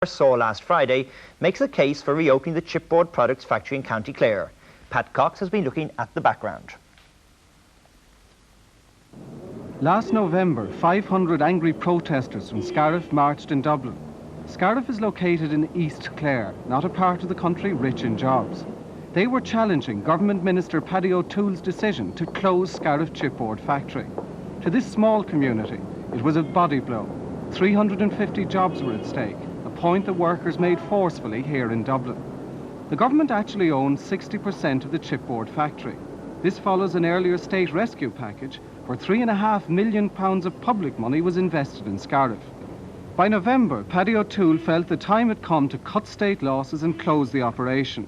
saw last Friday makes a case for reopening the chipboard products factory in County Clare. Pat Cox has been looking at the background. Last November, 500 angry protesters from Scariff marched in Dublin. Scariff is located in East Clare, not a part of the country rich in jobs. They were challenging Government Minister Paddy O'Toole's decision to close Scariff Chipboard factory. To this small community, it was a body blow. 350 jobs were at stake, a point the workers made forcefully here in Dublin. The government actually owns 60% of the chipboard factory. This follows an earlier state rescue package where £3.5 million of public money was invested in Scariff. By November, Paddy O'Toole felt the time had come to cut state losses and close the operation.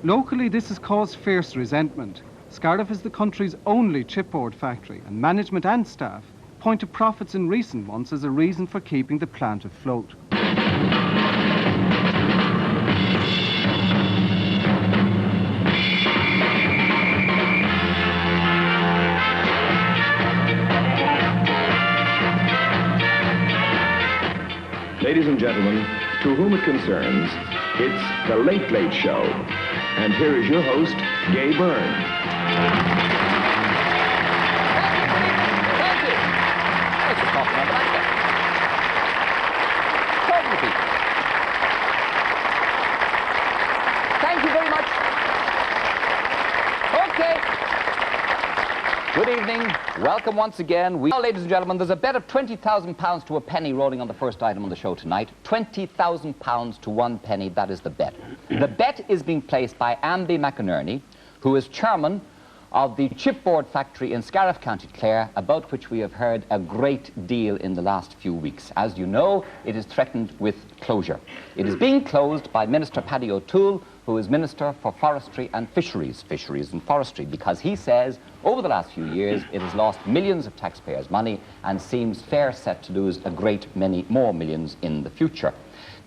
Locally, this has caused fierce resentment. Scariff is the country's only chipboard factory, and management and staff point to profits in recent months as a reason for keeping the plant afloat. Ladies and gentlemen, to whom it concerns, it's The Late Late Show. And here is your host, Gay Byrne. Thank you. Let's just talk about the back there. Talk to the people. Thank you very much. Okay. Good evening. Welcome once again. Now, ladies and gentlemen, there's a bet of £20,000 to a penny rolling on the first item on the show tonight. £20,000 to 1 penny, that is the bet. The bet is being placed by Amby McInerney, who is chairman of the chipboard factory in Scariff, County Clare, about which we have heard a great deal in the last few weeks. As you know, it is threatened with closure. It is being closed by Minister Paddy O'Toole, who is Minister for Forestry and Fisheries and Forestry, because he says over the last few years it has lost millions of taxpayers' money and seems fair set to lose a great many more millions in the future.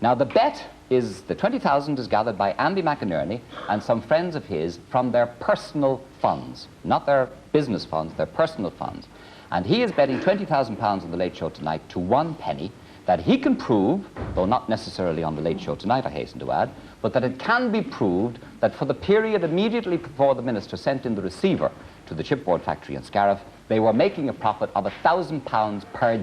Now, the bet is the 20,000 is gathered by Amby McInerney and some friends of his from their personal funds, not their business funds, their personal funds. And he is betting £20,000 on the Late Show tonight to 1 penny that he can prove, though not necessarily on the Late Show tonight, I hasten to add, but that it can be proved that for the period immediately before the minister sent in the receiver to the chipboard factory in Scariff, they were making a profit of £1,000 per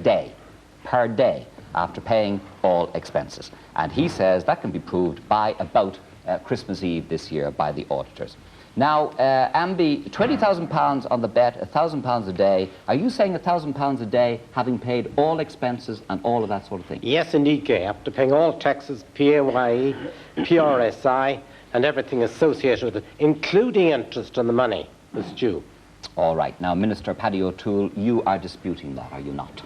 day, after paying all expenses. And he says that can be proved by about Christmas Eve this year by the auditors. Now, Amby, £20,000 on the bet, £1,000 a day. Are you saying £1,000 a day, having paid all expenses and all of that sort of thing? Yes, indeed, Gay. After paying all taxes, PAYE, PRSI, and everything associated with it, including interest on the money that's due. All right. Now, Minister Paddy O'Toole, you are disputing that, are you not?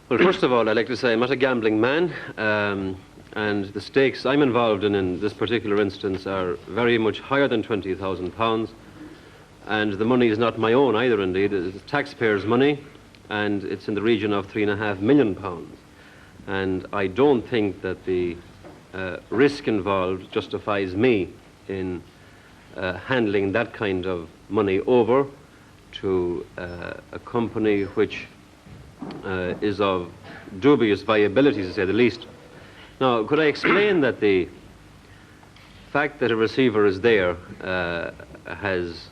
Well, first of all, I'd like to say I'm not a gambling man, and the stakes I'm involved in this particular instance are very much higher than £20,000, and the money is not my own either, indeed. It's taxpayers' money, and it's in the region of £3.5 million. And I don't think that the risk involved justifies me in handling that kind of money over to a company which is of dubious viability, to say the least. Now, could I explain that the fact that a receiver is there has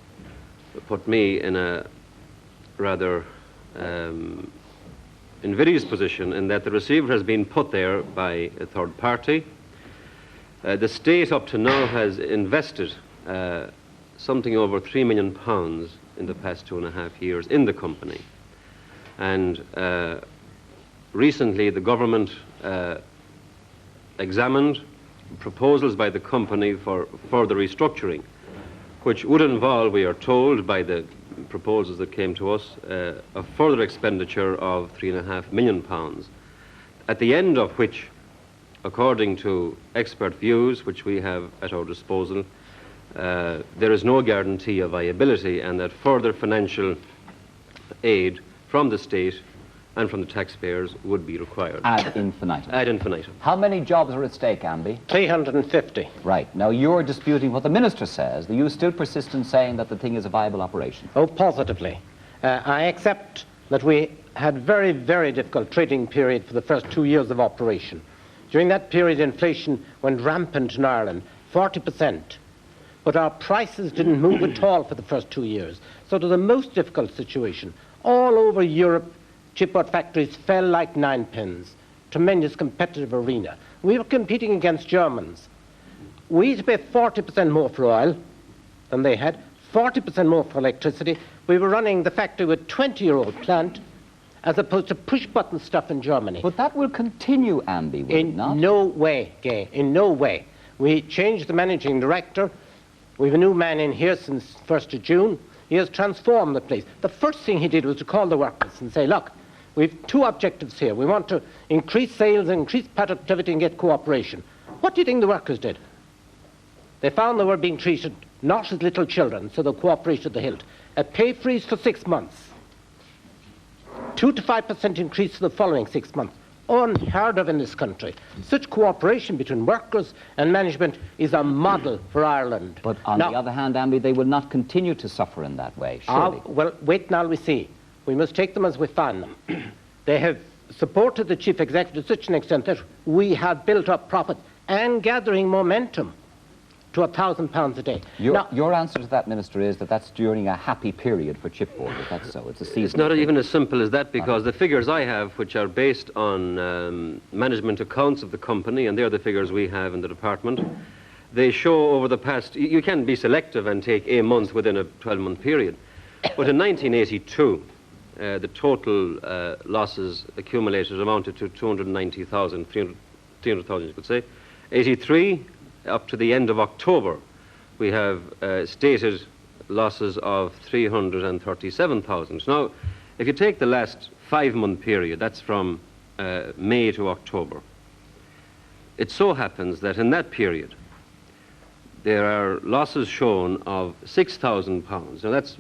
put me in a rather invidious position, in that the receiver has been put there by a third party. The state up to now has invested something over £3 million in the past 2.5 years in the company. And recently the government examined proposals by the company for further restructuring, which would involve, we are told by the proposals that came to us, a further expenditure of £3.5 million, at the end of which, according to expert views which we have at our disposal, there is no guarantee of viability, and that further financial aid from the state and from the taxpayers would be required. Ad infinitum. Ad infinitum. How many jobs are at stake, Amby? 350. Right. Now, you're disputing what the minister says. You still persist in saying that the thing is a viable operation. Oh, positively. I accept that we had very, very difficult trading period for the first 2 years of operation. During that period, inflation went rampant in Ireland, 40%. But our prices didn't move at all for the first 2 years. So it was the most difficult situation. All over Europe, chipboard factories fell like ninepins. Tremendous competitive arena. We were competing against Germans. We had to pay 40% more for oil than they had, 40% more for electricity. We were running the factory with a 20-year-old plant as opposed to push-button stuff in Germany. But that will continue, Amby, will it not? In no way, Gay, in no way. We changed the managing director. We have a new man in here since 1st of June. He has transformed the place. The first thing he did was to call the workers and say, look, we have two objectives here. We want to increase sales, increase productivity, and get cooperation. What do you think the workers did? They found they were being treated not as little children, so they cooperated to the hilt. A pay freeze for 6 months. 2 to 5% increase for the following 6 months. Unheard of in this country. Such cooperation between workers and management is a model for Ireland. But on the other hand, Amby, they will not continue to suffer in that way, surely. Well, wait now we see. We must take them as we find them. They have supported the chief executive to such an extent that we have built up profit and gathering momentum to £1,000 a day. Your answer to that, Minister, is that that's during a happy period for chipboard, if that's so. It's a season. It's not even as simple as that, because the figures I have, which are based on management accounts of the company, and they're the figures we have in the department, they show over the past... You can be selective and take a month within a 12-month period. But in 1982, the total losses accumulated amounted to 290,000, 300,000, you could say. 83... Up to the end of October, we have stated losses of 337,000. Now, if you take the last 5-month period, that's from May to October, it so happens that in that period, there are losses shown of £6,000. Now, that's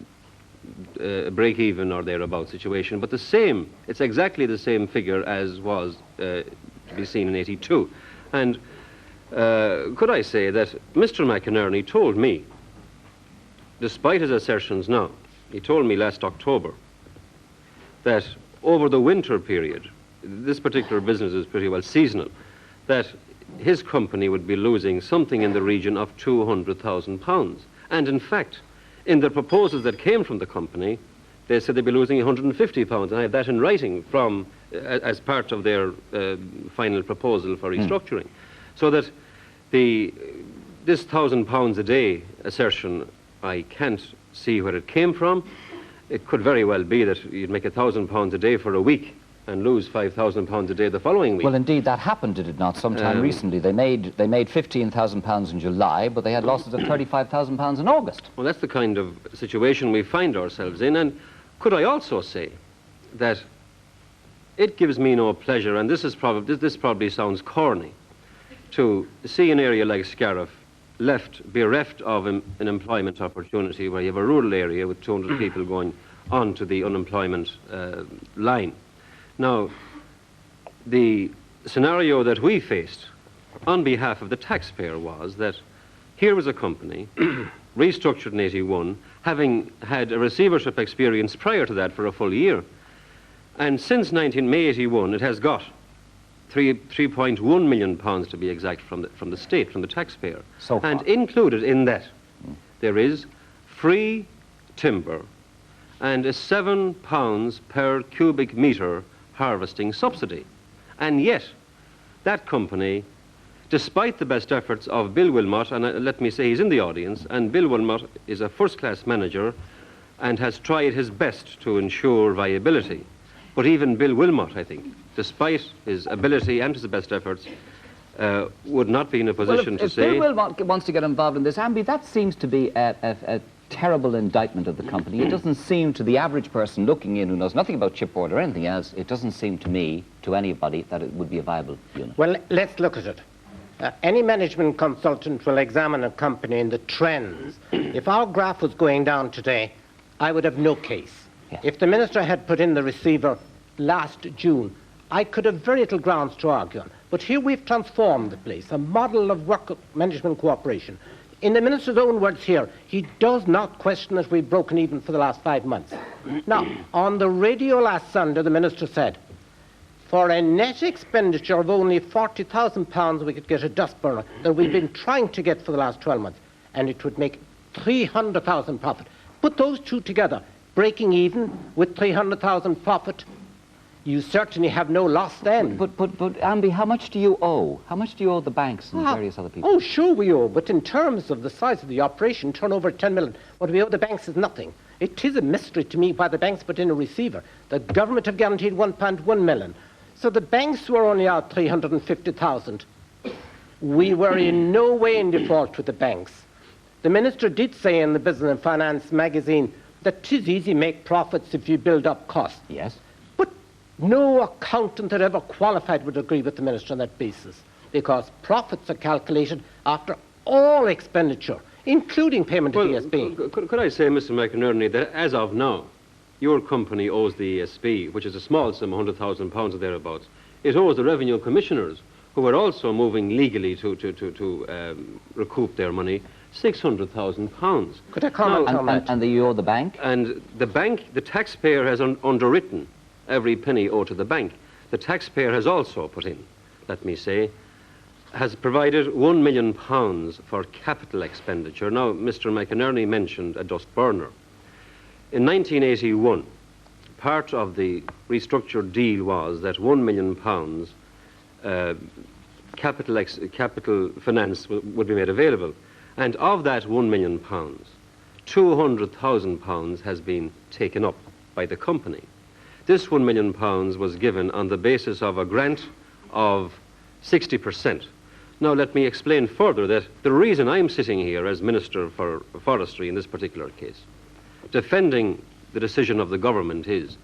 a break-even or thereabout situation, but it's exactly the same figure as was to be seen in 82. And could I say that Mr. McInerney told me, despite his assertions now, he told me last October that over the winter period, this particular business is pretty well seasonal, that his company would be losing something in the region of £200,000. And in fact, in the proposals that came from the company, they said they'd be losing £150. And I have that in writing from, as part of their final proposal for restructuring. So that this £1,000 a day assertion, I can't see where it came from. It could very well be that you'd make £1,000 a day for a week and lose £5,000 a day the following week. Well, indeed, that happened, did it not, sometime recently? They made £15,000 in July, but they had losses of £35,000 in August. Well, that's the kind of situation we find ourselves in. And could I also say that it gives me no pleasure, and this probably sounds corny, to see an area like Scariff bereft of an employment opportunity, where you have a rural area with 200 people going on to the unemployment line. Now, the scenario that we faced on behalf of the taxpayer was that here was a company restructured in 81, having had a receivership experience prior to that for a full year. And since May 81, it has got £3.1 million to be exact from the state, from the taxpayer. So far. And included in that, there is free timber and a £7 per cubic metre harvesting subsidy. And yet, that company, despite the best efforts of Bill Wilmot, and let me say he's in the audience, and Bill Wilmot is a first-class manager and has tried his best to ensure viability. But even Bill Wilmot, I think, despite his ability and his best efforts, would not be in a position to say... If Bill Wilmot wants to get involved in this, Amby, that seems to be a terrible indictment of the company. It doesn't seem to the average person looking in who knows nothing about chipboard or anything else, it doesn't seem to me, to anybody, that it would be a viable unit. Well, let's look at it. Any management consultant will examine a company and the trends. If our graph was going down today, I would have no case. Yeah. If the minister had put in the receiver last June, I could have very little grounds to argue on. But here we've transformed the place, a model of work management cooperation. In the minister's own words here, he does not question that we've broken even for the last 5 months. Now, on the radio last Sunday, the minister said, For a net expenditure of only £40,000, we could get a dust burner that we've been trying to get for the last 12 months, and it would make 300,000 profit. Put those two together, breaking even with 300,000 profit, you certainly have no loss then. But Amby, how much do you owe? How much do you owe the banks and various other people? Oh, sure we owe, but in terms of the size of the operation, turnover 10 million, what we owe the banks is nothing. It is a mystery to me why the banks put in a receiver. The government have guaranteed 1.1 million. So the banks were only out 350,000. We were in no way in default with the banks. The minister did say in the Business and Finance magazine that 'tis easy to make profits if you build up costs. Yes. But no accountant that ever qualified would agree with the minister on that basis, because profits are calculated after all expenditure, including payment to the ESB. Could I say, Mr. McInerney, that as of now, your company owes the ESB, which is a small sum, £100,000 or thereabouts. It owes the revenue commissioners, who are also moving legally to recoup their money, £600,000. Could I comment on that? And you owe the bank? And the bank, the taxpayer has underwritten every penny owed to the bank. The taxpayer has also put in, let me say, has provided £1 million for capital expenditure. Now, Mr. McInerney mentioned a dust burner. In 1981, part of the restructured deal was that £1 million capital finance would be made available. And of that £1 million, £200,000 has been taken up by the company. This £1 million was given on the basis of a grant of 60%. Now, let me explain further that the reason I'm sitting here as Minister for Forestry in this particular case, defending the decision of the government, is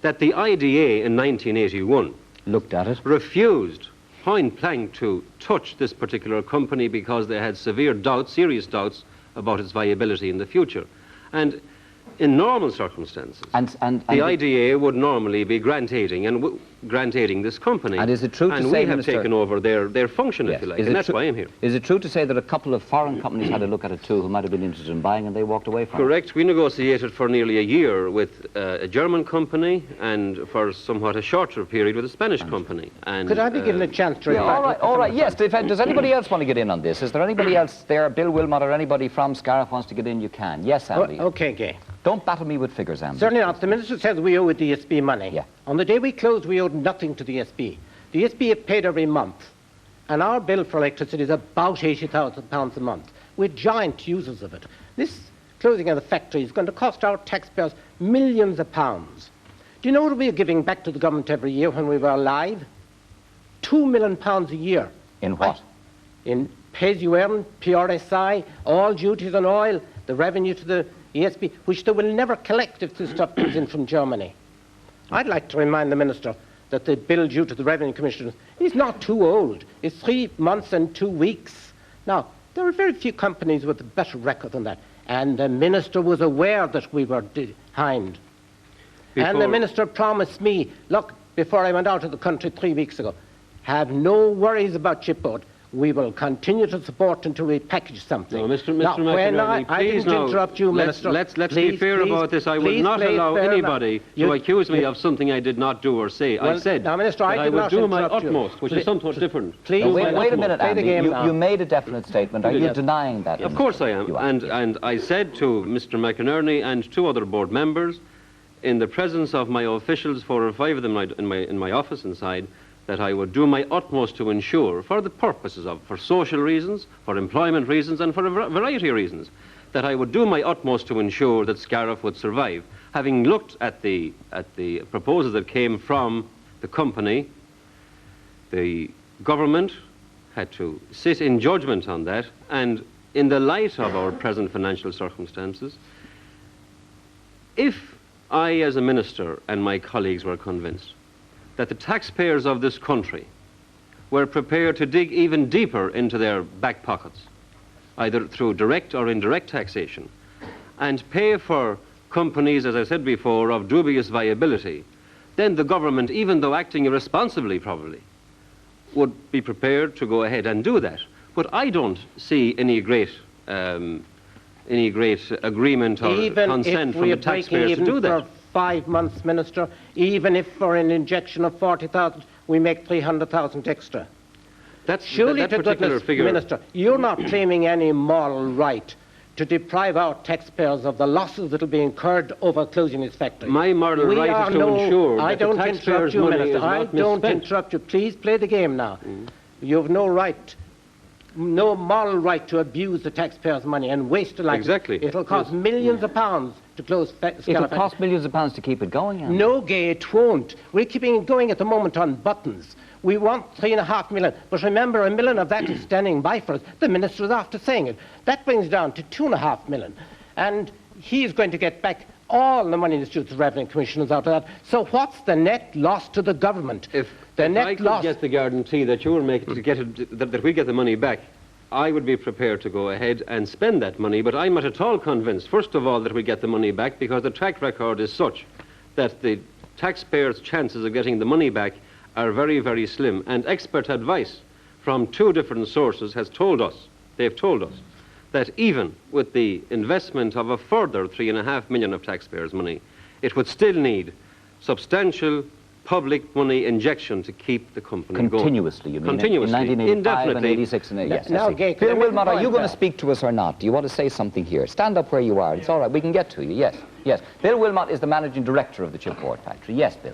that the IDA in 1981 looked at it, refused point blank to touch this particular company because they had severe doubts, serious doubts about its viability in the future. And in normal circumstances, the IDA would normally be grant aiding this company. And is it true to say, and we have Minister, taken over their function, yes, if you like, and that's why I'm here. Is it true to say that a couple of foreign companies had a look at it too, who might have been interested in buying, and they walked away from it? Correct. We negotiated for nearly a year with a German company, and for somewhat a shorter period with a Spanish company. And could I be given a chance to reply? All right, yes. Does anybody else want to get in on this? Is there anybody else there, Bill Wilmot or anybody from Scariff wants to get in? You can. Yes, Andy. Okay, Gay. Don't battle me with figures, Andy. Certainly not. The minister says we owe the ESB money. Yeah. On the day we closed, we owed nothing to the ESB. The ESB have paid every month, and our bill for electricity is about £80,000 a month. We're giant users of it. This closing of the factory is going to cost our taxpayers millions of pounds. Do you know what we're giving back to the government every year when we were alive? £2 million a year. In what? In pay-as-you-earn, PRSI, all duties on oil, the revenue to the ESB, which they will never collect if this stuff comes in from Germany. I'd like to remind the Minister that the bill due to the Revenue Commissioner is not too old. It's 3 months and 2 weeks. Now, there are very few companies with a better record than that, and the Minister was aware that we were behind. And the Minister promised me, look, before I went out of the country 3 weeks ago, have no worries about Chipboard. We will continue to support until we package something. No, Mr. McInerney, I didn't interrupt you, Minister. Let's be fair about this. I would not allow anybody to accuse me of something I did not do or say. Well, I said now, Minister, that I would do my utmost, which is something different. Please, wait a minute, Andy. You made a definite statement. Are you denying that? Of course I am. And I said to Mr. McInerney and 2 other board members, in the presence of my officials, 4 or 5 of them in my office inside, that I would do my utmost to ensure, for the purposes of, for social reasons, for employment reasons, and for a variety of reasons, that I would do my utmost to ensure that Scariff would survive. Having looked at the proposal that came from the company, the government had to sit in judgment on that, and in the light of our present financial circumstances, if I, as a minister, and my colleagues were convinced that the taxpayers of this country were prepared to dig even deeper into their back pockets, either through direct or indirect taxation, and pay for companies, as I said before, of dubious viability, then the government, even though acting irresponsibly probably, would be prepared to go ahead and do that. But I don't see any great agreement or consent from the taxpayers to do that. 5 months, Minister, even if for an injection of 40,000, we make 300,000 extra. That's Surely, that to particular goodness, figure. Minister, you're not claiming any moral right to deprive our taxpayers of the losses that will be incurred over closing this factory. My moral right is to ensure I that the don't taxpayers' interrupt you, money Minister. is I not don't misspent. interrupt you. Please play the game now. You have no right, no moral right to abuse the taxpayers' money and waste it like Exactly. It'll cost millions of pounds to close It'll Scariff. cost millions of pounds to keep it going. Andy. No, Gay, it won't. We're keeping it going at the moment on buttons. We want 3.5 million. But remember, 1 million of that is standing by for us. The Minister is after saying it. That brings down to 2.5 million. And he's going to get back all the money the Students' Revenue Commissioners out of that. So what's the net loss to the government? If the I net could loss... get the guarantee that you will make to get it, that we get the money back, I would be prepared to go ahead and spend that money, but I'm not at all convinced, first of all, that we get the money back, because the track record is such that the taxpayers' chances of getting the money back are very, very slim. And expert advice from 2 different sources has told us, they've told us, that even with the investment of a further 3.5 million of taxpayers' money, it would still need substantial public money injection to keep the company going. Continuously, you mean? Continuously, In 1985 indefinitely. and 86 and 8. Yes, Now, I see. Gay, can I Bill make a Wilmot, are point you going there? to speak to us or not? Do you want to say something here? Stand up where you are. It's all right. We can get to you. Yes, yes. Bill Wilmot is the managing director of the chipboard factory. Yes, Bill.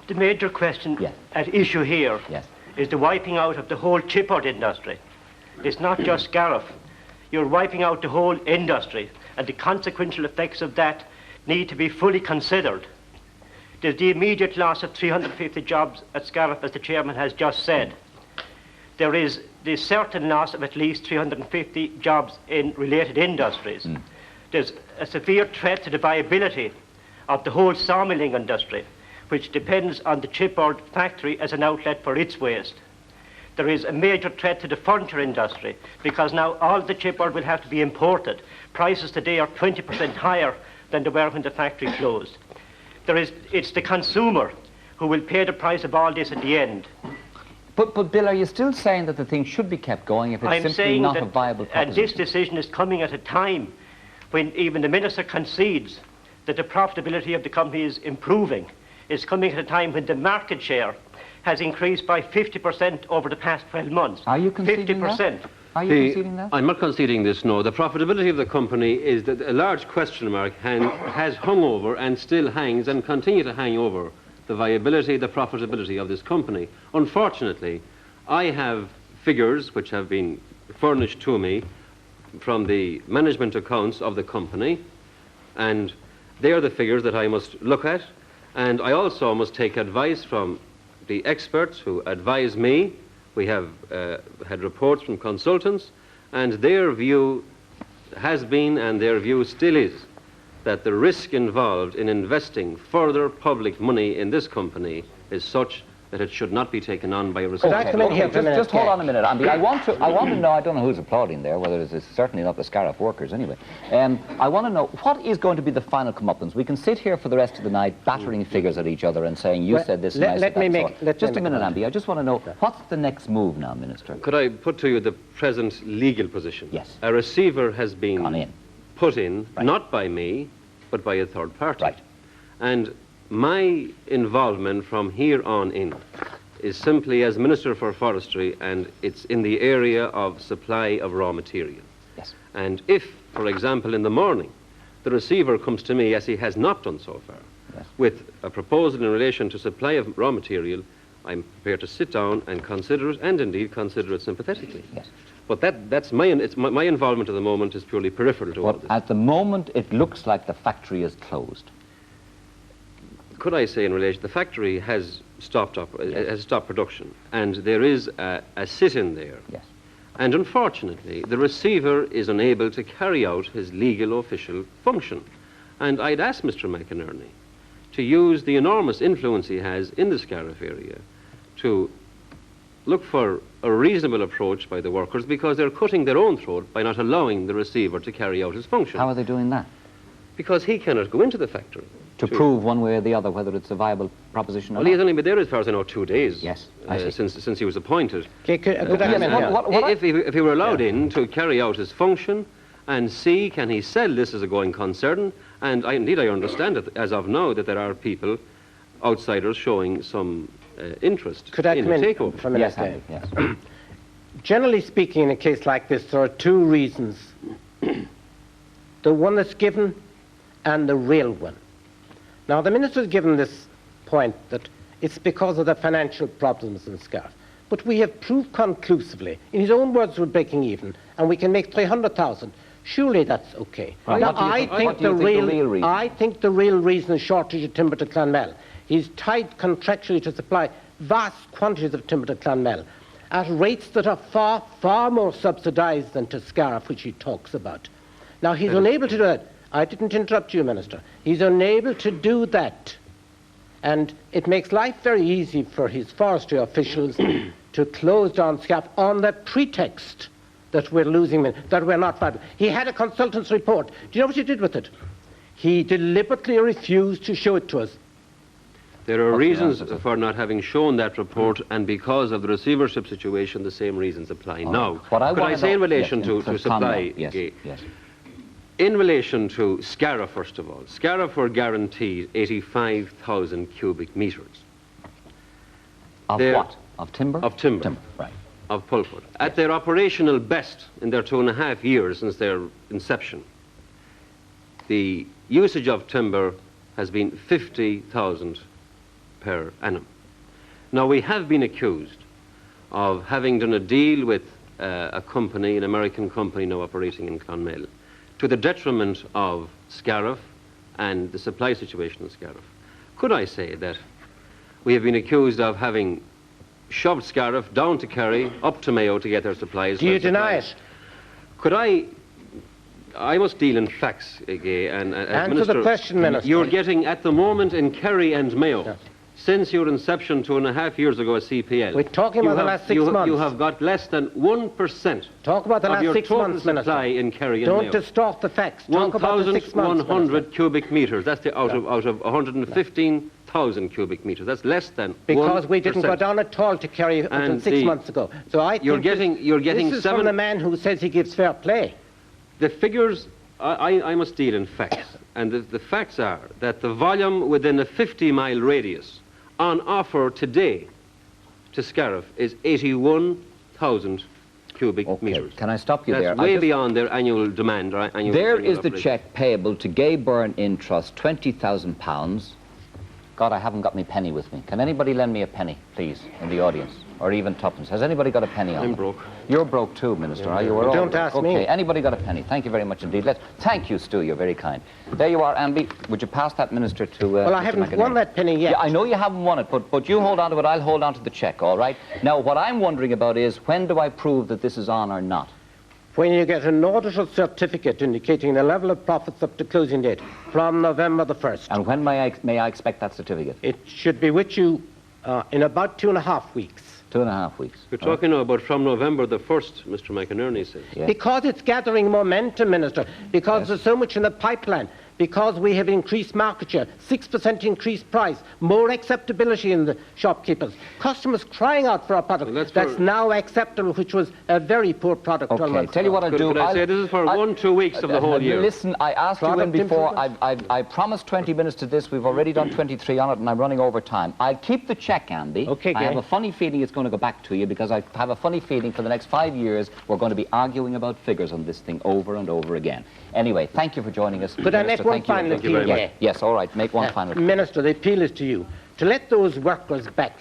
The major question Yes. at issue here Yes. is the wiping out of the whole chipboard industry. It's not just Scariff. You're wiping out the whole industry, and the consequential effects of that need to be fully considered. There's the immediate loss of 350 jobs at Scariff, as the chairman has just said. There is the certain loss of at least 350 jobs in related industries. There's a severe threat to the viability of the whole sawmilling industry, which depends on the chipboard factory as an outlet for its waste. There is a major threat to the furniture industry, because now all the chipboard will have to be imported. Prices today are 20% higher than they were when the factory closed. It's the consumer who will pay the price of all this at the end. But Bill, are you still saying that the thing should be kept going if it's I'm simply saying not that a viable and proposition? this decision is coming at a time when even the Minister concedes that the profitability of the company is improving. It's coming at a time when the market share has increased by 50% over the past 12 months. Are you conceding 50%. that? Are you conceding that? I'm not conceding this, no. The profitability of the company is that a large question mark has hung over and still hangs and continue to hang over the viability, the profitability of this company. Unfortunately, I have figures which have been furnished to me from the management accounts of the company, and they are the figures that I must look at, and I also must take advice from the experts who advise me. We have had reports from consultants, and their view has been, and their view still is, that the risk involved in investing further public money in this company is such that it should not be taken on by a Could I recipient. come in here for a minute, Just hold Gay? on a minute, Andy. I want to know, I don't know who's applauding there, whether it's certainly not the Scariff workers anyway. I want to know, what is going to be the final comeuppance? We can sit here for the rest of the night battering figures at each other and saying, you Well, said this and let- I let said me that. make- So on. let me Just a make minute, a Andy. I just want to know, what's the next move now, Minister? Could I put to you the present legal position? Yes. A receiver has been Gone in. put in, Right. not by me, but by a third party. Right. And my involvement from here on in is simply as Minister for Forestry, and it's in the area of supply of raw material. Yes. And if, for example, in the morning, the receiver comes to me, as he has not done so far, Yes. with a proposal in relation to supply of raw material, I'm prepared to sit down and consider it, and indeed consider it sympathetically. Yes. But my involvement at the moment is purely peripheral to all But this. at the moment, it looks like the factory is closed. Could I say in relation, the factory has stopped production, and there is a sit-in there. Yes. And unfortunately, the receiver is unable to carry out his legal official function. And I'd ask Mr. McInerney to use the enormous influence he has in the Scariff area to look for a reasonable approach by the workers, because they're cutting their own throat by not allowing the receiver to carry out his function. How are they doing that? Because he cannot go into the factory. To prove one way or the other whether it's a viable proposition or Well, he has not. only been there, as far as I know, 2 days. Yes, I see. Since he was appointed. Okay, could I Yes, come in here? If he were allowed in to carry out his function and see, can he sell this as a going concern? And indeed I understand it, as of now, that there are people, outsiders, showing some interest Could I in come in takeover. for a minute? Yes, Andy, yes. Generally speaking, in a case like this, there are two reasons. The one that's given and the real one. Now, the Minister's given this point that it's because of the financial problems in Scariff. But we have proved conclusively, in his own words, we're breaking even, and we can make 300,000. Surely that's okay. Right. Now, What do you think the real reason? I think the real reason is shortage of timber to Clonmel. He's tied contractually to supply vast quantities of timber to Clonmel at rates that are far, far more subsidised than to Scariff, which he talks about. Now, he's unable to do that. I didn't interrupt you, Minister. He's unable to do that. And it makes life very easy for his forestry officials to close down Scariff on the pretext that we're losing men, that we're not viable. He had a consultant's report. Do you know what he did with it? He deliberately refused to show it to us. There are reasons for not having shown that report, and because of the receivership situation, the same reasons apply now. What I Could wanna I say know- in relation yes, to supply? Yes, Gay? yes. In relation to Scariff, first of all, Scariff were guaranteed 85,000 cubic metres Of They're- what? Of timber? of timber, Timber, right. of pulpwood. At their operational best in their 2.5 years since their inception, the usage of timber has been 50,000 per annum. Now, we have been accused of having done a deal with a company, an American company now operating in Clonmel, to the detriment of Scariff and the supply situation in Scariff. Could I say that we have been accused of having shoved Scariff down to Kerry, up to Mayo to get their supplies? Do you deny it? Could I must deal in facts, Gay, and as Answer Minister, the question, Minister. You're getting, at the moment, in Kerry and Mayo, Yeah. since your inception 2.5 years ago as CPL. We're talking about the last 6 months. You have got less than 1% Talk about the of last your 6 total months, supply Minister. in Kerry and Don't Mayo. distort the facts. Talk about the 6 months, 1,100 Minister. cubic metres. That's the out of 115,000 cubic metres. That's less than 1%. Because we didn't go down at all to Kerry until And 6 the- months ago. So I think You're getting this is from the man who says he gives fair play. The figures, I must deal in facts. And the facts are that the volume within a 50-mile radius on offer today to Scariff is 81,000 cubic Okay, metres. can I stop you That's there? way beyond their annual demand. Or annual, There annual is the operation. cheque payable to Gay Byrne in Trust, £20,000. God, I haven't got my penny with me. Can anybody lend me a penny, please, in the audience? Or even tuppence? Has anybody got a penny on I'm them? broke. You're broke too, Minister, are you? We're all Don't broke. ask okay. me. Anybody got a penny? Thank you very much indeed. Thank you, Stu, you're very kind. There you are, Amby. Would you pass that, Minister, to Well, I Mr. haven't McInerney? won that penny yet. Yeah, I know you haven't won it, but you hold on to it, I'll hold on to the cheque, all right? Now, what I'm wondering about is, when do I prove that this is on or not? When you get an auditor's certificate indicating the level of profits up to closing date from November the 1st. And when may I expect that certificate? It should be with you in about 2.5 weeks. 2.5 weeks. You're talking now about from November the 1st, Mr. McInerney says. Yeah. Because it's gathering momentum, Minister, because there's so much in the pipeline, because we have increased market share, 6% increased price, more acceptability in the shopkeepers, customers crying out for a product Well, that's now acceptable, which was a very poor product 12 Okay, months tell you ago. what I'll do. Could I say this is for 1-2 weeks of the whole year? Listen, I asked you in Product before. improvements? I promised 20 minutes to this. We've already done 23 on it, and I'm running over time. I'll keep the cheque, Andy. Okay, I have Gay. a funny feeling it's going to go back to you, because I have a funny feeling for the next 5 years we're going to be arguing about figures on this thing over and over again. Anyway, thank you for joining us. Could I Minister, make one thank you. final Thank you very appeal, much. Gay? Yes, all right. Make one final. Minister, the appeal is to you to let those workers back.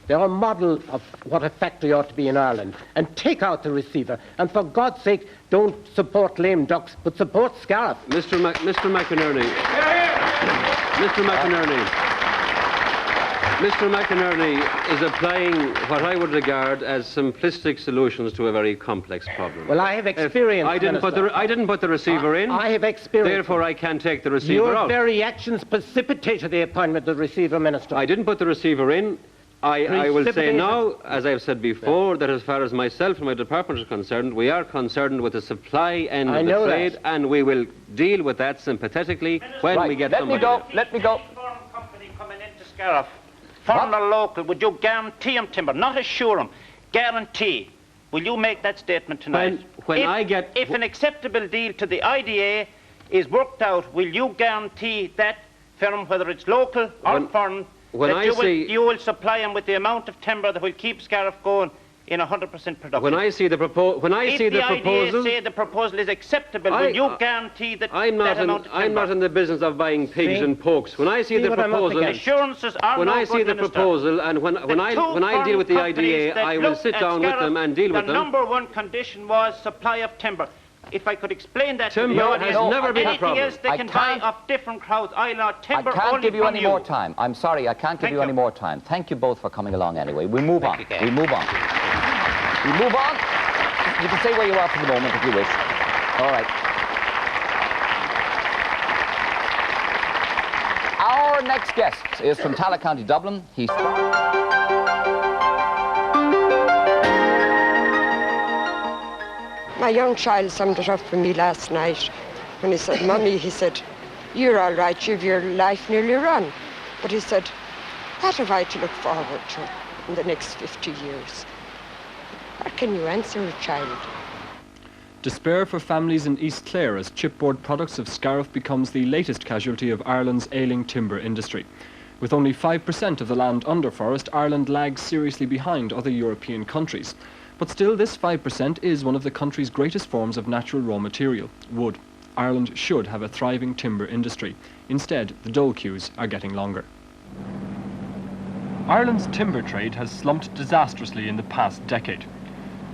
They're a model of what a factory ought to be in Ireland. And take out the receiver. And for God's sake, don't support lame ducks, but support Scariff. Mr. McInerney. Mr. McInerney. Mr. McInerney is applying what I would regard as simplistic solutions to a very complex problem. Well, I have experience, I didn't put the receiver in. I have experience. Therefore, I can't take the receiver Your out. very actions precipitated the appointment of the receiver, Minister. I didn't put the receiver in. I will say Precipitated. now, as I've said before, that as far as myself and my department are concerned, we are concerned with the supply end I of the know trade, that. and we will deal with that sympathetically when Right, we get let me somebody go. there. Let me go. Foreign company coming into Scariff, foreign or local, would you guarantee him timber? Not assure him, guarantee. Will you make that statement tonight? If an acceptable deal to the IDA is worked out, will you guarantee that firm, whether it's local or foreign, you will supply them with the amount of timber that will keep Scariff going in 100% production. When I see the proposal, say the proposal is acceptable, will you guarantee that I'm not in the business of buying pigs and pokes. When I see the proposal, assurances are when I see the proposal, and when I deal with the IDA, I will sit down with them and deal with them. The number one condition was supply of timber. If I could explain that timber to the audience, has never been a problem. Anything else they can buy of different crowds, timber I can't only give you from any more time. I'm sorry, I can't give you any more time. Thank you both for coming along anyway. We move on. We move on. We move on. You can say where you are for the moment if you wish. All right. Our next guest is from Tala County, Dublin. He's... My young child summed it up for me last night when he said, Mummy, he said, you're all right, you've your life nearly run. But he said, what have I to look forward to in the next 50 years? What can you answer a child? Despair for families in East Clare as chipboard products of Scariff becomes the latest casualty of Ireland's ailing timber industry. With only 5% of the land under forest, Ireland lags seriously behind other European countries. But still, this 5% is one of the country's greatest forms of natural raw material, wood. Ireland should have a thriving timber industry. Instead, the dole queues are getting longer. Ireland's timber trade has slumped disastrously in the past decade.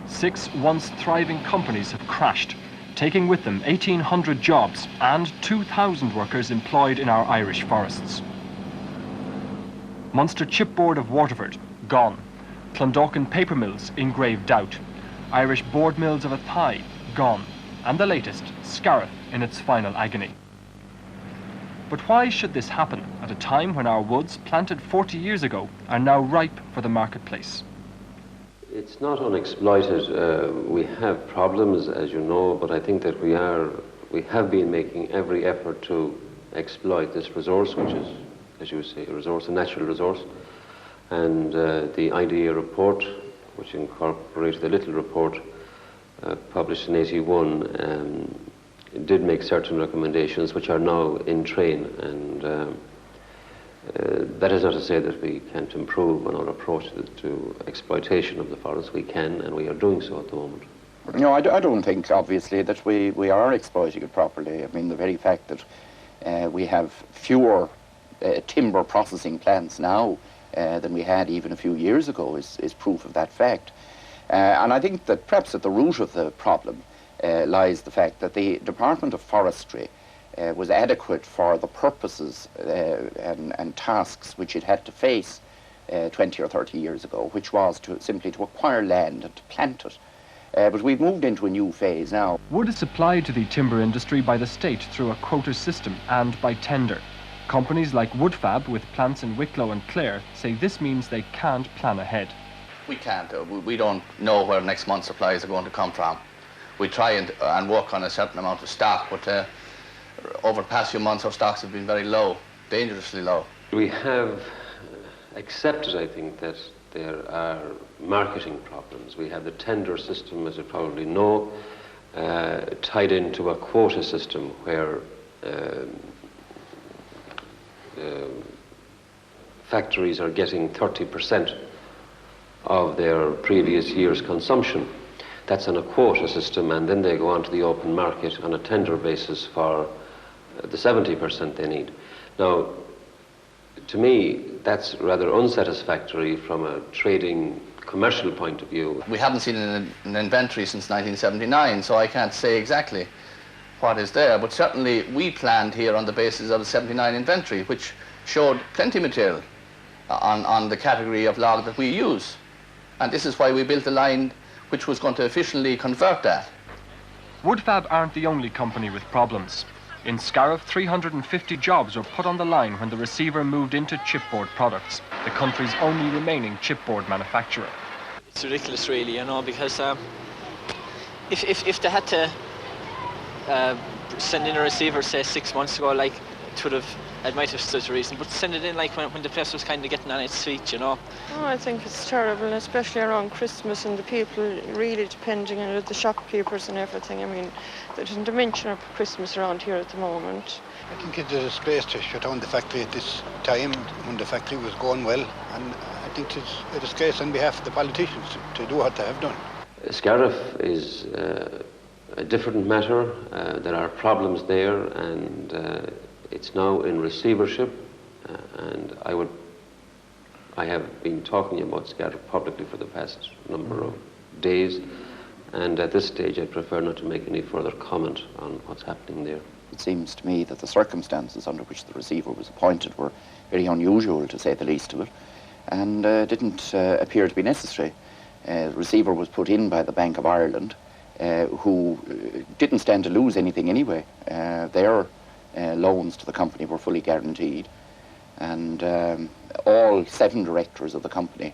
6 once thriving companies have crashed, taking with them 1,800 jobs and 2,000 workers employed in our Irish forests. Munster Chipboard of Waterford, gone. Clondalkin paper mills in grave doubt. Irish board mills of Athy, gone. And the latest, Scariff, in its final agony. But why should this happen at a time when our woods, planted 40 years ago, are now ripe for the marketplace? It's not unexploited. We have problems, as you know, but I think that we have been making every effort to exploit this resource, which is, as you say, a natural resource. And the IDA report, which incorporated the little report published in '81, did make certain recommendations which are now in train, and that is not to say that we can't improve on our approach to exploitation of the forest. We can, and we are doing so at the moment. No, I don't think, obviously, that we are exploiting it properly. I mean, the very fact that we have fewer timber processing plants now than we had even a few years ago is proof of that fact. And I think that perhaps at the root of the problem lies the fact that the Department of Forestry was adequate for the purposes and tasks which it had to face 20 or 30 years ago, which was simply to acquire land and to plant it. But we've moved into a new phase now. Wood is supplied to the timber industry by the state through a quota system and by tender. Companies like Woodfab, with plants in Wicklow and Clare, say this means they can't plan ahead. We can't. We don't know where next month's supplies are going to come from. We try and work on a certain amount of stock, but over the past few months our stocks have been very low, dangerously low. We have accepted, I think, that there are marketing problems. We have the tender system, as you probably know, tied into a quota system where factories are getting 30% of their previous year's consumption. That's on a quota system, and then they go onto the open market on a tender basis for the 70% they need. Now, to me, that's rather unsatisfactory from a trading commercial point of view. We haven't seen an inventory since 1979, so I can't say exactly what is there, but certainly we planned here on the basis of the 79 inventory, which showed plenty of material on the category of log that we use. And this is why we built a line which was going to efficiently convert that. Woodfab aren't the only company with problems. In Scariff, 350 jobs were put on the line when the receiver moved into chipboard products, the country's only remaining chipboard manufacturer. It's ridiculous, really, you know, because if they had to send in a receiver, say 6 months ago, like, it would have it might have stood to reason, but send it in like when the place was kind of getting on its feet, you know. Oh, I think it's terrible, especially around Christmas and the people really depending on it, the shopkeepers and everything. I mean, there's a dimension of Christmas around here at the moment. I think it's a disgrace to shut down the factory at this time when the factory was going well, and I think it's a disgrace on behalf of the politicians to do what they have done. Scariff is a different matter. There are problems there, and it's now in receivership, and I have been talking about Scariff publicly for the past number of days, and at this stage I prefer not to make any further comment on what's happening there. It seems to me that the circumstances under which the receiver was appointed were very unusual, to say the least of it, and didn't appear to be necessary. The receiver was put in by the Bank of Ireland, who didn't stand to lose anything anyway. Their loans to the company were fully guaranteed, and all 7 directors of the company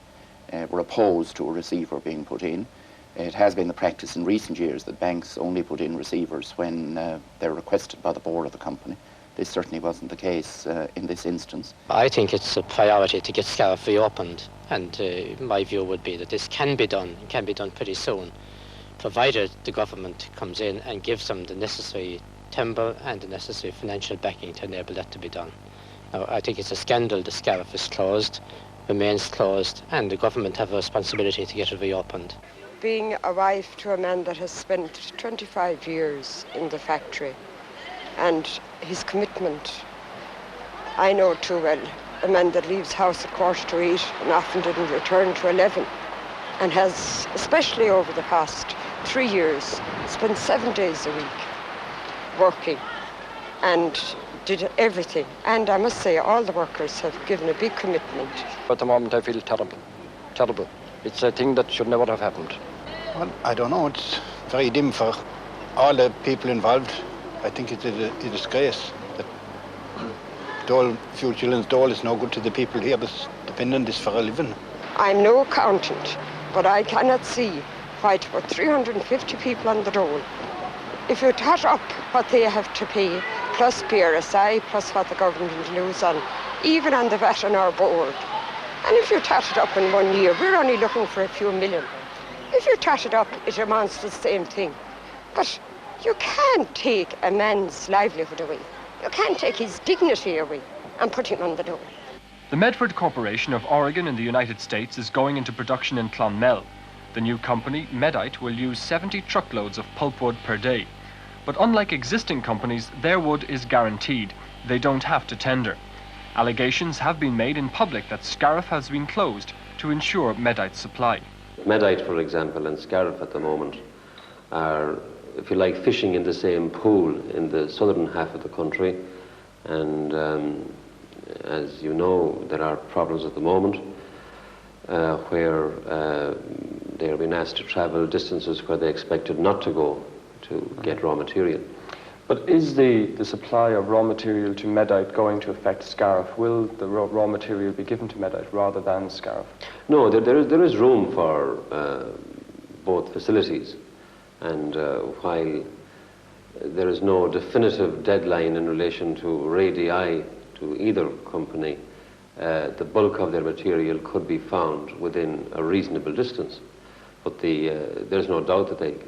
were opposed to a receiver being put in. It has been the practice in recent years that banks only put in receivers when they're requested by the board of the company. This certainly wasn't the case in this instance. I think it's a priority to get Scariff reopened, and my view would be that this can be done, and can be done pretty soon, provided the government comes in and gives them the necessary timber and the necessary financial backing to enable that to be done. Now, I think it's a scandal the Scariff is closed, remains closed, and the government have a responsibility to get it reopened. Being a wife to a man that has spent 25 years in the factory, and his commitment, I know too well, a man that leaves house at 8:15 and often didn't return to 11, and has, especially over the past 3 years, spent 7 days a week working and did everything. And I must say, all the workers have given a big commitment. At the moment I feel terrible, terrible. It's a thing that should never have happened. Well, I don't know, it's very dim for all the people involved. I think it's a disgrace that dole, few children's dole is no good to the people here, but depend on this for a living. I'm no accountant, but I cannot see why to put 350 people on the dole. If you tot up what they have to pay, plus PRSI, plus what the government lose on, even on the VAT on our board, and if you tot it up in 1 year, we're only looking for a few million. If you tot it up, it amounts to the same thing. But you can't take a man's livelihood away. You can't take his dignity away and put him on the dole. The Medford Corporation of Oregon in the United States is going into production in Clonmel. The new company, Medite, will use 70 truckloads of pulpwood per day. But unlike existing companies, their wood is guaranteed. They don't have to tender. Allegations have been made in public that Scariff has been closed to ensure Medite's supply. Medite, for example, and Scariff at the moment are, if you like, fishing in the same pool in the southern half of the country. And as you know, there are problems at the moment where they're being asked to travel distances where they expected not to go to get raw material. But is the supply of raw material to Medite going to affect Scariff? Will the raw material be given to Medite rather than Scariff? No, there is room for both facilities, and while there is no definitive deadline in relation to radii to either company, the bulk of their material could be found within a reasonable distance. But there's no doubt that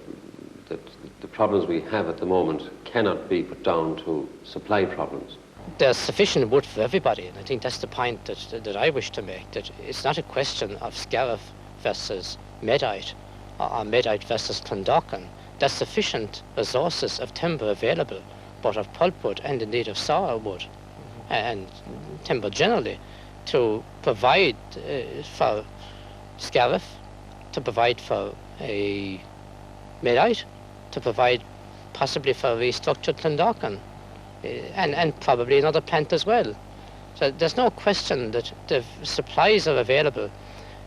the problems we have at the moment cannot be put down to supply problems. There's sufficient wood for everybody, and I think that's the point that I wish to make, that it's not a question of Scariff versus Medite or Medite versus Clondalkin. There's sufficient resources of timber available, both of pulpwood and indeed of sourwood and timber generally, to provide for Scariff, to provide for a Medite, to provide possibly for a restructured Clondalkin, and probably another plant as well. So there's no question that the supplies are available,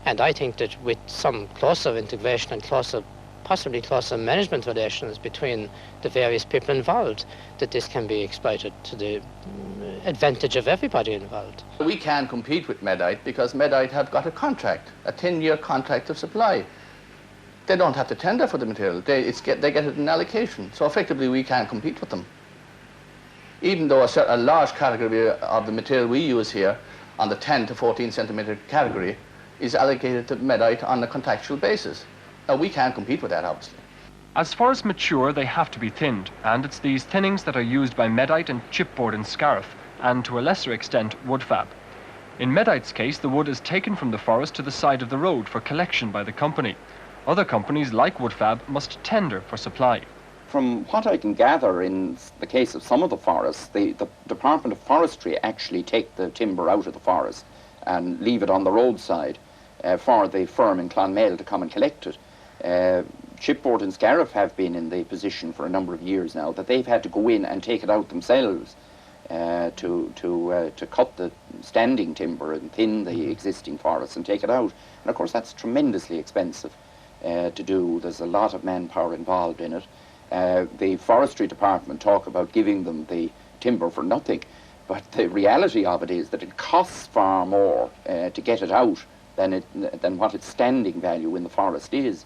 and I think that with some closer integration and possibly closer management relations between the various people involved, that this can be exploited to the advantage of everybody involved. We can compete with Medite because Medite have got a contract, a 10-year contract of supply. They don't have to tender for the material. They get it in allocation. So effectively, we can't compete with them. even though a large category of the material we use here on the 10 to 14 centimetre category is allocated to Medite on a contractual basis. Now, we can't compete with that, obviously. As forests mature, they have to be thinned, and it's these thinnings that are used by Medite and chipboard in Scariff, and to a lesser extent, wood fab. In Medite's case, the wood is taken from the forest to the side of the road for collection by the company. Other companies, like Woodfab, must tender for supply. From what I can gather, in the case of some of the forests, the Department of Forestry actually take the timber out of the forest and leave it on the roadside for the firm in Clonmel to come and collect it. Chipboard and Scariff have been in the position for a number of years now that they've had to go in and take it out themselves to cut the standing timber and thin the existing forests and take it out. And of course that's tremendously expensive to do. There's a lot of manpower involved in it. The forestry department talk about giving them the timber for nothing, but the reality of it is that it costs far more to get it out than what its standing value in the forest is.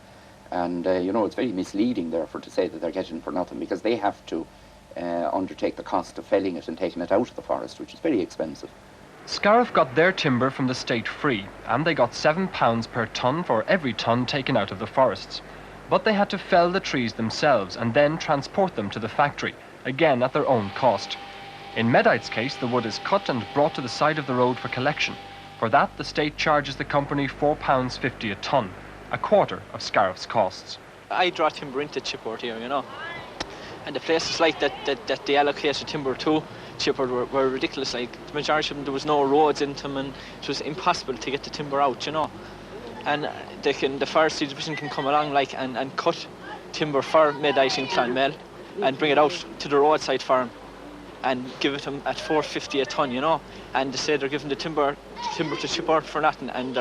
And you know, it's very misleading therefore to say that they're getting it for nothing, because they have to undertake the cost of felling it and taking it out of the forest, which is very expensive. Scariff got their timber from the state free, and they got £7 per tonne for every tonne taken out of the forests. But they had to fell the trees themselves and then transport them to the factory, again at their own cost. In Medite's case, the wood is cut and brought to the side of the road for collection. For that, the state charges the company £4.50 a tonne, a quarter of Scariff's costs. I draw timber into chipboard here, you know, and the places like that they allocated timber to chipboard were ridiculous. Like the majority of them, there was no roads into them, and it was impossible to get the timber out, you know. And the forestry division can come along like and cut timber for Medite in Clonmel and bring it out to the roadside farm and give it them at £4.50 a tonne, you know. And they say they're giving the timber to chipboard for nothing, and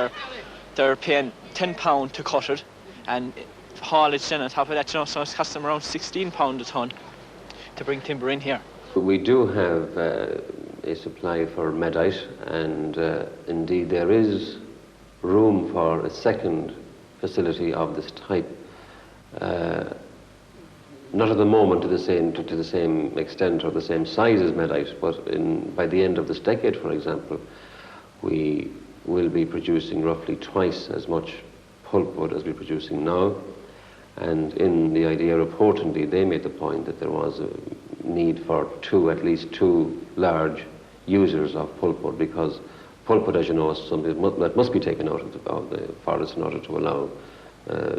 they're paying £10 to cut it and haulage then on top of that, you know, so it's costing them around £16 a tonne to bring timber in here. We do have a supply for Medite, and indeed there is room for a second facility of this type. Not at the moment to the same extent or the same size as Medite, but by the end of this decade, for example, we will be producing roughly twice as much pulpwood as we're producing now. And in the idea report, indeed, they made the point that there was a need for at least two large users of pulpwood, because pulpwood, as you know, is something that must be taken out of the forest in order to allow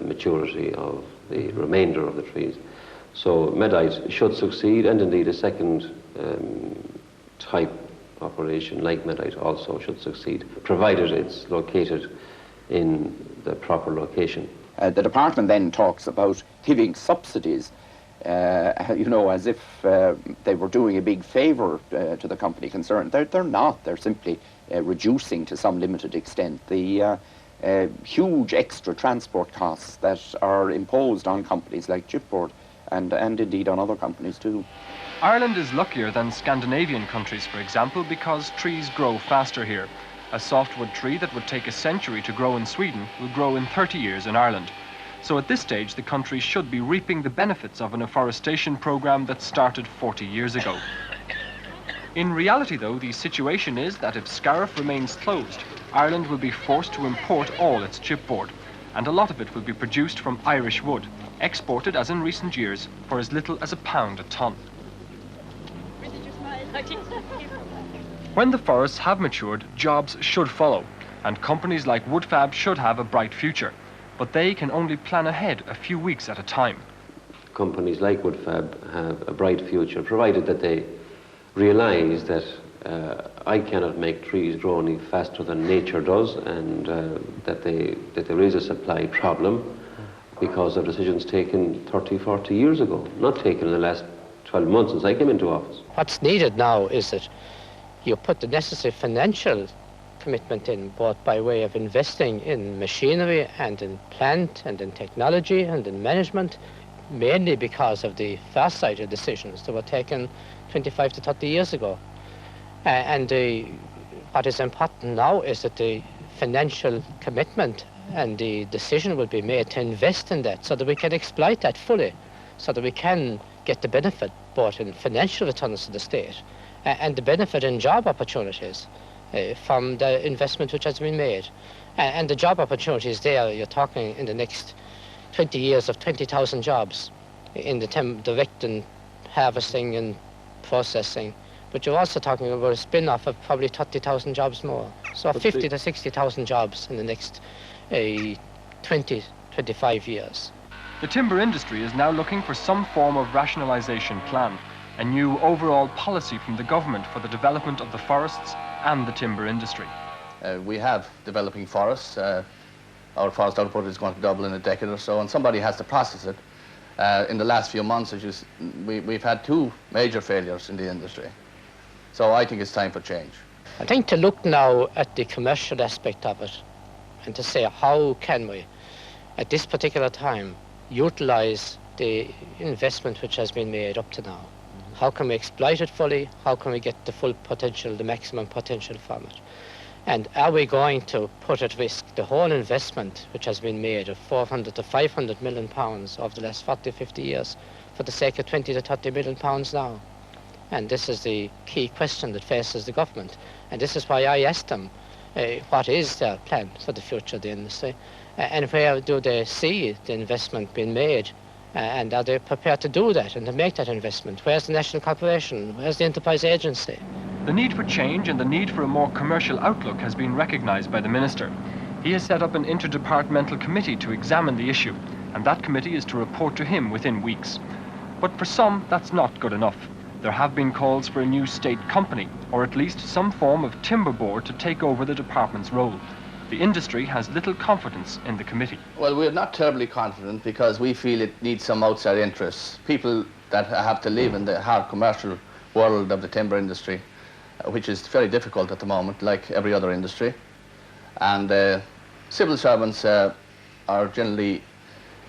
maturity of the remainder of the trees. So Medite should succeed, and indeed a second type operation like Medite also should succeed, provided it's located in the proper location. The department then talks about giving subsidies, you know, as if they were doing a big favour to the company concerned. They're not. They're simply reducing to some limited extent the huge extra transport costs that are imposed on companies like Chipboard and indeed on other companies too. Ireland is luckier than Scandinavian countries, for example, because trees grow faster here. A softwood tree that would take a century to grow in Sweden will grow in 30 years in Ireland. So at this stage, the country should be reaping the benefits of an afforestation programme that started 40 years ago. In reality, though, the situation is that if Scariff remains closed, Ireland will be forced to import all its chipboard, and a lot of it will be produced from Irish wood, exported, as in recent years, for as little as £1 a tonne. When the forests have matured, jobs should follow, and companies like Woodfab should have a bright future. But they can only plan ahead a few weeks at a time. Companies like Woodfab have a bright future, provided that they realise that I cannot make trees grow any faster than nature does, and that there is a supply problem because of decisions taken 30, 40 years ago, not taken in the last 12 months since I came into office. What's needed now is that you put the necessary financial commitment in, both by way of investing in machinery and in plant and in technology and in management, mainly because of the far-sighted decisions that were taken 25 to 30 years ago. What is important now is that the financial commitment and the decision will be made to invest in that so that we can exploit that fully, so that we can get the benefit both in financial returns to the state and the benefit in job opportunities from the investment which has been made. And the job opportunities there, you're talking in the next 20 years of 20,000 jobs in the direct and harvesting and processing. But you're also talking about a spin-off of probably 30,000 jobs more. So 50 to 60,000 jobs in the next 20, 25 years. The timber industry is now looking for some form of rationalisation plan, a new overall policy from the government for the development of the forests and the timber industry. We have developing forests. Our forest output is going to double in a decade or so, and somebody has to process it. In the last few months, we've had 2 major failures in the industry. So I think it's time for change. I think to look now at the commercial aspect of it and to say how can we, at this particular time, utilise the investment which has been made up to now. How can we exploit it fully? How can we get the full potential, the maximum potential from it? And are we going to put at risk the whole investment which has been made of 400 to 500 million pounds over the last 40, 50 years for the sake of 20 to 30 million pounds now? And this is the key question that faces the government. And this is why I asked them what is their plan for the future of the industry and where do they see the investment being made and are they prepared to do that and to make that investment? Where's the National Corporation? Where's the Enterprise Agency? The need for change and the need for a more commercial outlook has been recognised by the Minister. He has set up an interdepartmental committee to examine the issue, and that committee is to report to him within weeks. But for some, that's not good enough. There have been calls for a new state company, or at least some form of timber board to take over the department's role. The industry has little confidence in the committee. Well, we're not terribly confident because we feel it needs some outside interests. People that have to live in the hard commercial world of the timber industry, which is very difficult at the moment, like every other industry. And civil servants are generally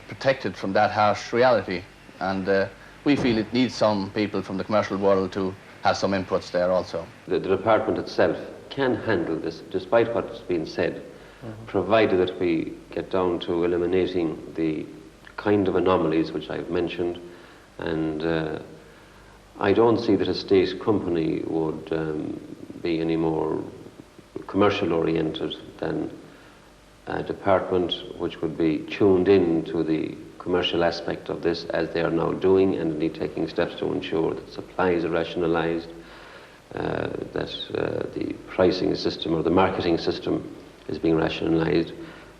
protected from that harsh reality. And we feel it needs some people from the commercial world to have some inputs there also. The department itself can handle this, despite what's been said, provided that we get down to eliminating the kind of anomalies which I've mentioned. And I don't see that a state company would be any more commercial oriented than a department which would be tuned in to the commercial aspect of this, as they are now doing, and indeed taking steps to ensure that supplies are rationalised, that the pricing system or the marketing system is being rationalised.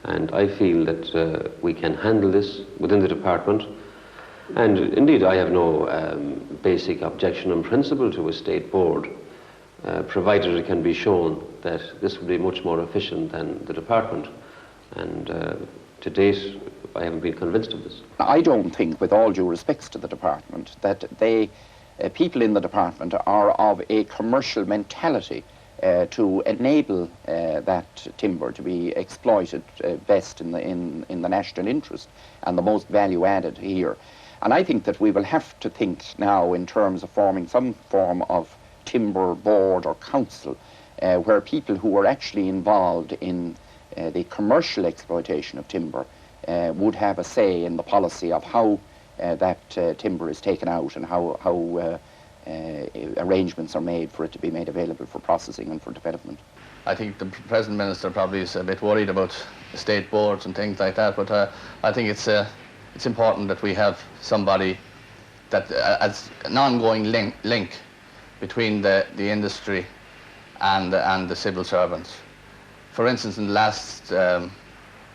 And I feel that we can handle this within the department. And indeed, I have no basic objection in principle to a state board, provided it can be shown that this would be much more efficient than the department. And to date, I haven't been convinced of this. I don't think, with all due respects to the department, that people in the department are of a commercial mentality to enable that timber to be exploited best in the national interest and the most value added here. And I think that we will have to think now in terms of forming some form of timber board or council where people who are actually involved in the commercial exploitation of timber would have a say in the policy of how that timber is taken out and how arrangements are made for it to be made available for processing and for development. I think the present minister probably is a bit worried about state boards and things like that, but I think it's important that we have somebody that as an ongoing link between the industry and the civil servants. For instance, in the last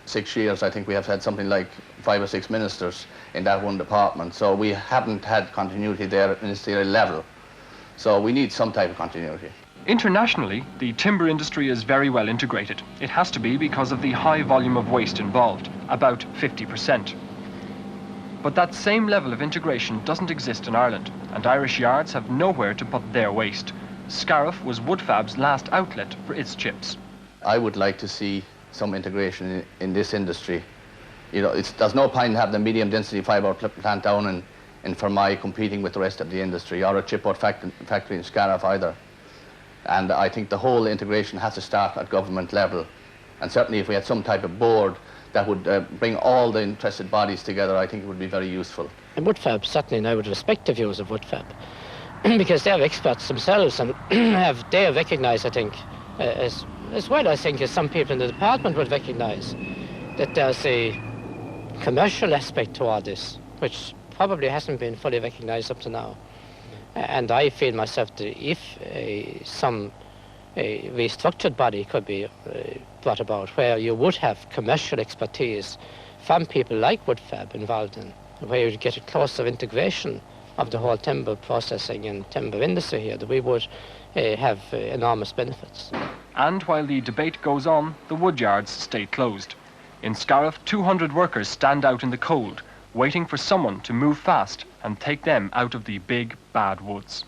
6 years, I think we have had something like 5 or 6 ministers in that one department. So we haven't had continuity there at ministerial level. So we need some type of continuity. Internationally, the timber industry is very well integrated. It has to be because of the high volume of waste involved, about 50%. But that same level of integration doesn't exist in Ireland, and Irish yards have nowhere to put their waste. Scariff was Woodfab's last outlet for its chips. I would like to see some integration in this industry. You know, there's no point in having a medium density fibre plant down in Fermoy competing with the rest of the industry, or a chipboard factory in Scariff either. And I think the whole integration has to start at government level. And certainly if we had some type of board that would bring all the interested bodies together, I think it would be very useful. And Woodfab, certainly, and I would respect the views of Woodfab, because they are experts themselves, and they have recognised, I think, as well, I think, as some people in the department would recognise, that there's a commercial aspect to all this, which probably hasn't been fully recognised up to now. And I feel myself that if some restructured body could be brought about, where you would have commercial expertise from people like Woodfab involved in, where you'd get a closer integration of the whole timber processing and timber industry here, that we would have enormous benefits. And while the debate goes on, the woodyards stay closed. In Scariff, 200 workers stand out in the cold, waiting for someone to move fast and take them out of the big, bad woods.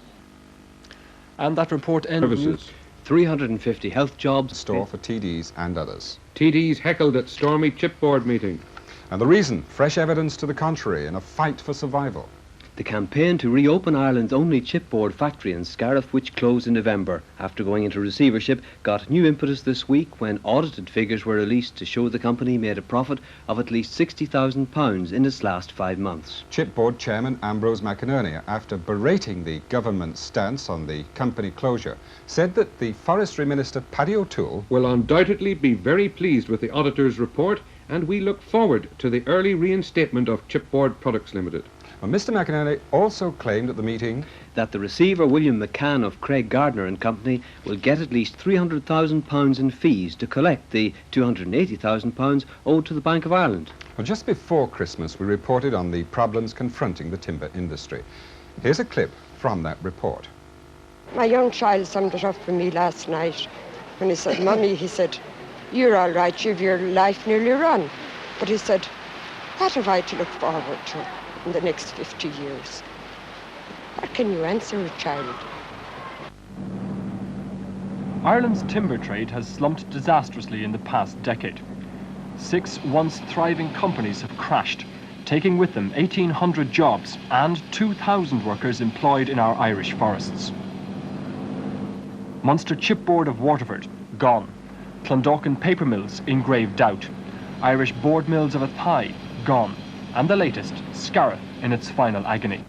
And that report ends. Services. 350 health jobs. Store for TDs and others. TDs heckled at stormy chipboard meeting. And the reason, fresh evidence to the contrary in a fight for survival. The campaign to reopen Ireland's only chipboard factory in Scariff, which closed in November after going into receivership, got new impetus this week when audited figures were released to show the company made a profit of at least £60,000 in its last 5 months. Chipboard chairman Ambrose McInerney, after berating the government's stance on the company closure, said that the Forestry Minister Paddy will undoubtedly be very pleased with the auditor's report, and we look forward to the early reinstatement of Chipboard Products Limited. Well, Mr McInerney also claimed at the meeting that the receiver, William McCann of Craig Gardner and Company, will get at least £300,000 in fees to collect the £280,000 owed to the Bank of Ireland. Well, just before Christmas, we reported on the problems confronting the timber industry. Here's a clip from that report. My young child summed it up for me last night when he said, Mummy, he said, you're all right, you've your life nearly run. But he said, what have I to look forward to in the next 50 years? What can you answer a child? Ireland's timber trade has slumped disastrously in the past decade. 6 once thriving companies have crashed, taking with them 1,800 jobs and 2,000 workers employed in our Irish forests. Munster Chipboard of Waterford, gone. Clondalkin paper mills in grave doubt. Irish board mills of Athy, gone. And the latest, Scariff, in its final agony.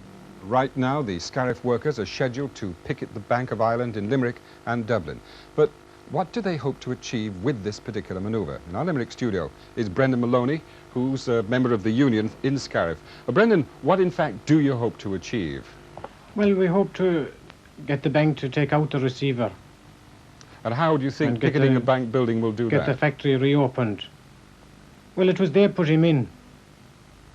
Right now, the Scariff workers are scheduled to picket the Bank of Ireland in Limerick and Dublin. But what do they hope to achieve with this particular manoeuvre? In our Limerick studio is Brendan Maloney, who's a member of the union in Scariff. Brendan, what in fact do you hope to achieve? Well, we hope to get the bank to take out the receiver. And how do you think picketing a bank building will do that? Get the factory reopened. Well, it was they put him in.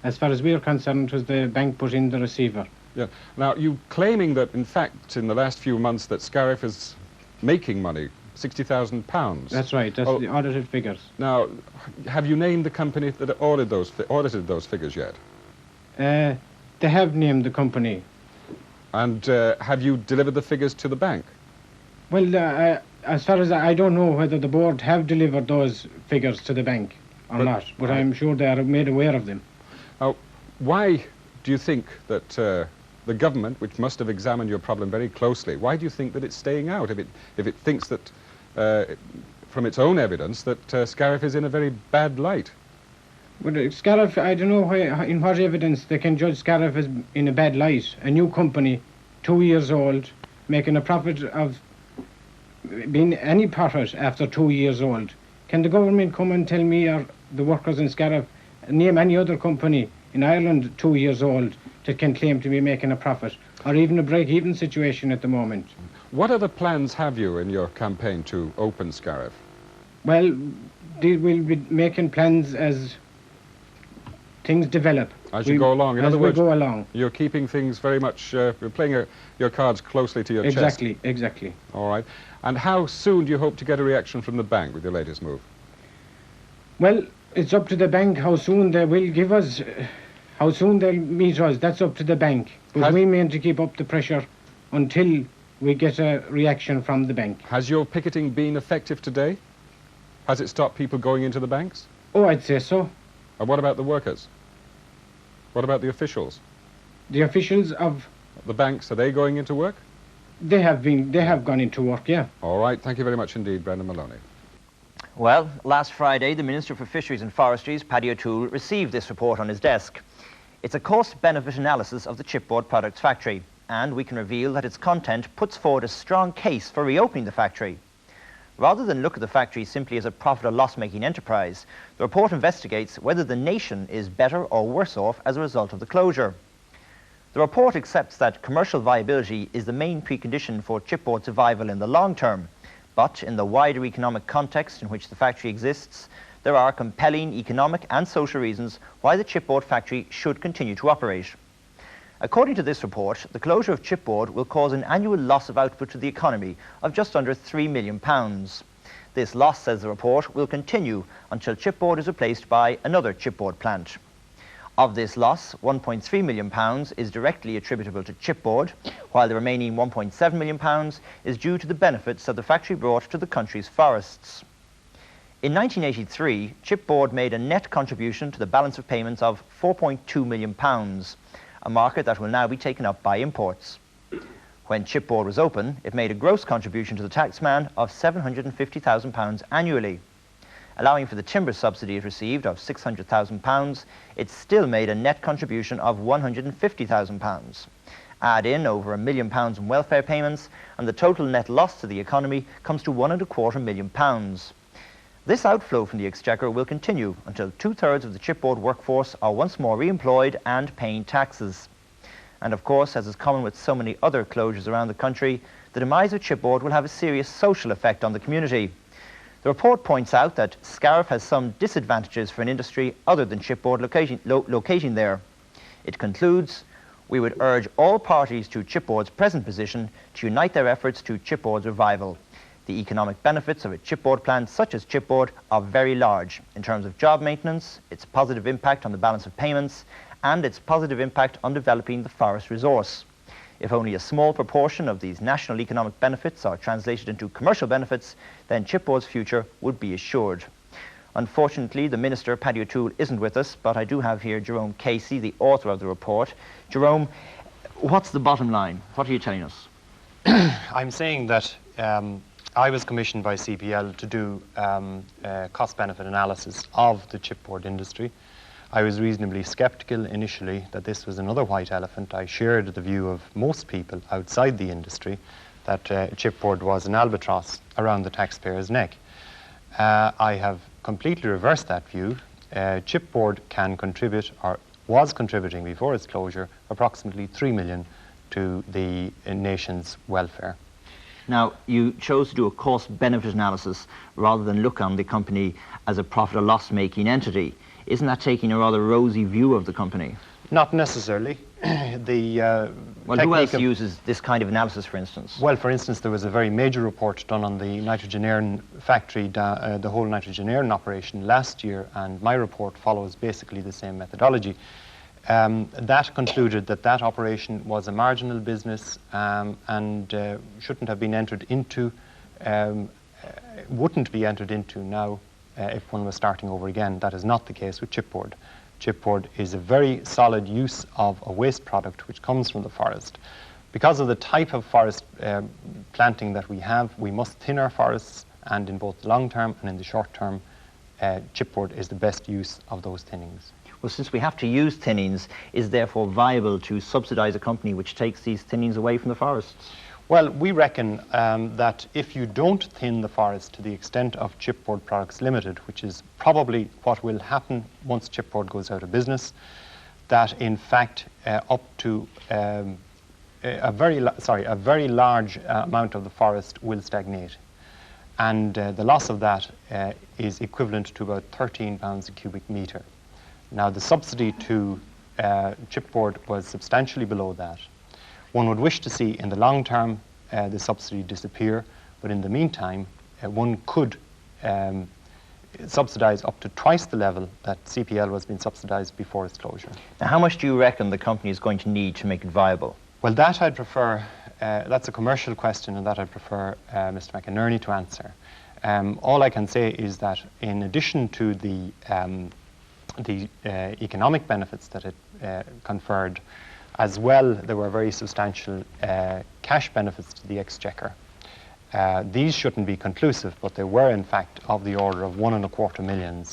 As far as we're concerned, it was the bank put in the receiver. Yeah. Now, you claiming that, in fact, in the last few months that Scariff is making money, £60,000. That's right, that's the audited figures. Now, have you named the company that audited those figures yet? They have named the company. And have you delivered the figures to the bank? Well, as far as I don't know whether the board have delivered those figures to the bank or not, but I'm sure they are made aware of them. Now, why do you think that the government, which must have examined your problem very closely, why do you think that it's staying out if it thinks that, from its own evidence, that Scariff is in a very bad light? Well, Scariff, I don't know in what evidence they can judge Scariff as in a bad light. A new company, 2 years old, making a profit of being any profit after 2 years old. Can the government come and tell me or the workers in Scariff, name any other company in Ireland 2 years old that can claim to be making a profit, or even a break-even situation at the moment? What other plans have you in your campaign to open Scariff? Well, they will be making plans as things develop. As you go along. In other words, we go along. You're keeping things very much, you're playing your cards closely to your chest. Exactly. All right. And how soon do you hope to get a reaction from the bank with your latest move? Well, it's up to the bank how soon they will give us, how soon they'll meet us. That's up to the bank. But we mean to keep up the pressure until we get a reaction from the bank. Has your picketing been effective today? Has it stopped people going into the banks? Oh, I'd say so. And what about the workers? What about the officials? The officials of the banks, are they going into work? They have gone into work, yeah. All right, thank you very much indeed, Brendan Maloney. Well, last Friday, the Minister for Fisheries and Forestries, Paddy O'Toole, received this report on his desk. It's a cost-benefit analysis of the chipboard products factory, and we can reveal that its content puts forward a strong case for reopening the factory. Rather than look at the factory simply as a profit or loss-making enterprise, the report investigates whether the nation is better or worse off as a result of the closure. The report accepts that commercial viability is the main precondition for chipboard survival in the long term, but in the wider economic context in which the factory exists, there are compelling economic and social reasons why the chipboard factory should continue to operate. According to this report, the closure of chipboard will cause an annual loss of output to the economy of just under £3 million. This loss, says the report, will continue until chipboard is replaced by another chipboard plant. Of this loss, £1.3 million is directly attributable to chipboard, while the remaining £1.7 million is due to the benefits that the factory brought to the country's forests. In 1983, chipboard made a net contribution to the balance of payments of £4.2 million, a market that will now be taken up by imports. When chipboard was open, it made a gross contribution to the taxman of £750,000 annually. Allowing for the timber subsidy it received of £600,000, it still made a net contribution of £150,000. Add in over £1 million in welfare payments, and the total net loss to the economy comes to £1.25 million. This outflow from the exchequer will continue until 2/3 of the chipboard workforce are once more re-employed and paying taxes. And of course, as is common with so many other closures around the country, the demise of chipboard will have a serious social effect on the community. The report points out that Scariff has some disadvantages for an industry other than chipboard locating there. It concludes, we would urge all parties to chipboard's present position to unite their efforts to chipboard's revival. The economic benefits of a chipboard plant such as chipboard are very large in terms of job maintenance, its positive impact on the balance of payments, and its positive impact on developing the forest resource. If only a small proportion of these national economic benefits are translated into commercial benefits, then chipboard's future would be assured. Unfortunately, the Minister, Paddy O'Toole, isn't with us, but I do have here Jerome Casey, the author of the report. Jerome, what's the bottom line? What are you telling us? I'm saying that I was commissioned by CPL to do a cost-benefit analysis of the chipboard industry. I was reasonably sceptical initially that this was another white elephant. I shared the view of most people outside the industry that chipboard was an albatross around the taxpayer's neck. I have completely reversed that view. Chipboard can contribute, or was contributing before its closure, approximately £3 million to the nation's welfare. Now, you chose to do a cost-benefit analysis rather than look on the company as a profit or loss-making entity. Isn't that taking a rather rosy view of the company? Not necessarily. Well, who else uses this kind of analysis, for instance? Well, for instance, there was a very major report done on the nitrogenaire factory, the whole nitrogenaire operation last year, and my report follows basically the same methodology. That concluded that that operation was a marginal business and shouldn't have been entered into, wouldn't be entered into now if one was starting over again. That is not the case with chipboard. Chipboard is a very solid use of a waste product which comes from the forest. Because of the type of forest planting that we have, we must thin our forests, and in both the long term and in the short term, chipboard is the best use of those thinnings. Well, since we have to use thinnings, is it therefore viable to subsidise a company which takes these thinnings away from the forests? Well, we reckon that if you don't thin the forest to the extent of Chipboard Products Limited, which is probably what will happen once chipboard goes out of business, that in fact up to a very large amount of the forest will stagnate. And the loss of that is equivalent to about £13 a cubic metre. Now, the subsidy to chipboard was substantially below that. One would wish to see in the long term the subsidy disappear, but in the meantime one could subsidise up to twice the level that CPL was being subsidised before its closure. Now, how much do you reckon the company is going to need to make it viable? Well, that I'd prefer, that's a commercial question, and that I'd prefer Mr. McInerney to answer. All I can say is that in addition to the economic benefits that it conferred, as well, there were very substantial cash benefits to the exchequer. These shouldn't be conclusive, but they were in fact of the order of £1.25 million